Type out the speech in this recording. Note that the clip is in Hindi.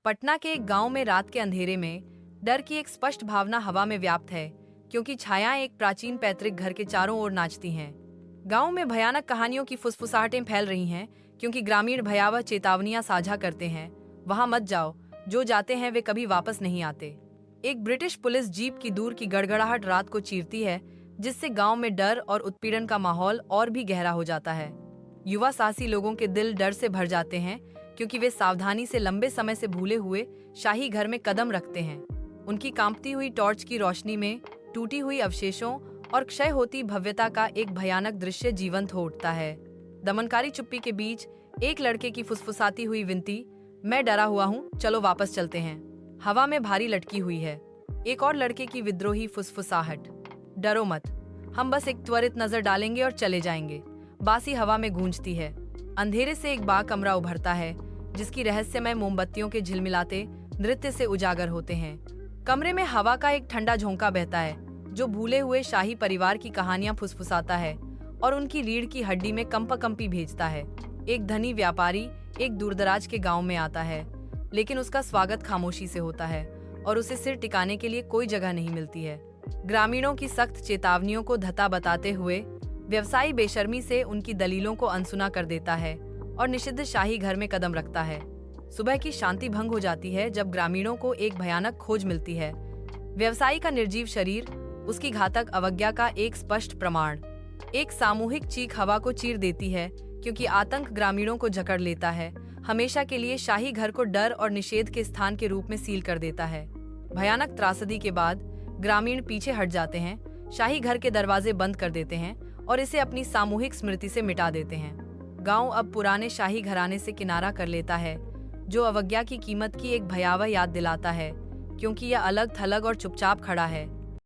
पटना के एक गांव में रात के अंधेरे में डर की एक स्पष्ट भावना हवा में व्याप्त है, क्योंकि छायाएं एक प्राचीन पैतृक घर के चारों ओर नाचती हैं। गांव में भयानक कहानियों की फुसफुसाहटें फैल रही हैं, क्योंकि ग्रामीण भयावह चेतावनियां साझा करते हैं। वहां मत जाओ, जो जाते हैं वे कभी वापस नहीं आते। एक ब्रिटिश पुलिस जीप की दूर की गड़गड़ाहट रात को चीरती है, जिससे गांव में डर और उत्पीड़न का माहौल और भी गहरा हो जाता है। युवा साहसी लोगों के दिल डर से भर जाते हैं, क्योंकि वे सावधानी से लंबे समय से भूले हुए शाही घर में कदम रखते हैं। उनकी कांपती हुई टॉर्च की रोशनी में टूटी हुई अवशेषों और क्षय होती भव्यता का एक भयानक दृश्य जीवंत हो उठता है। दमनकारी चुप्पी के बीच एक लड़के की फुसफुसाती हुई विनती, मैं डरा हुआ हूँ, चलो वापस चलते हैं, हवा में भारी लटकी हुई है। एक और लड़के की विद्रोही फुसफुसाहट, डरो मत, हम बस एक त्वरित नजर डालेंगे और चले जाएंगे, बासी हवा में गूंजती है। अंधेरे से एक बा कमरा उभरता है, जिसकी रहस्यमय मोमबत्तियों के झिलमिलाते नृत्य से उजागर होते हैं। कमरे में हवा का एक ठंडा झोंका बहता है, जो भूले हुए शाही परिवार की कहानियां फुसफुसाता है और उनकी रीढ़ की हड्डी में कंपकंपी भेजता है। एक धनी व्यापारी एक दूरदराज के गांव में आता है, लेकिन उसका स्वागत खामोशी से होता है और उसे सिर टिकाने के लिए कोई जगह नहीं मिलती है। ग्रामीणों की सख्त चेतावनियों को धता बताते हुए व्यवसायी बेशर्मी से उनकी दलीलों को अनसुना कर देता है और निषिद्ध शाही घर में कदम रखता है। सुबह की शांति भंग हो जाती है जब ग्रामीणों को एक भयानक खोज मिलती है। व्यवसायी का निर्जीव शरीर, उसकी घातक अवज्ञा का एक स्पष्ट प्रमाण। एक सामूहिक चीख हवा को चीर देती है, क्योंकि आतंक ग्रामीणों को जकड़ लेता है, हमेशा के लिए शाही घर को डर और निषेध के स्थान के रूप में सील कर देता है। भयानक त्रासदी के बाद ग्रामीण पीछे हट जाते हैं, शाही घर के दरवाजे बंद कर देते हैं और इसे अपनी सामूहिक स्मृति से मिटा देते हैं। गांव अब पुराने शाही घराने से किनारा कर लेता है, जो अवज्ञा की कीमत की एक भयावह याद दिलाता है, क्योंकि यह अलग थलग और चुपचाप खड़ा है।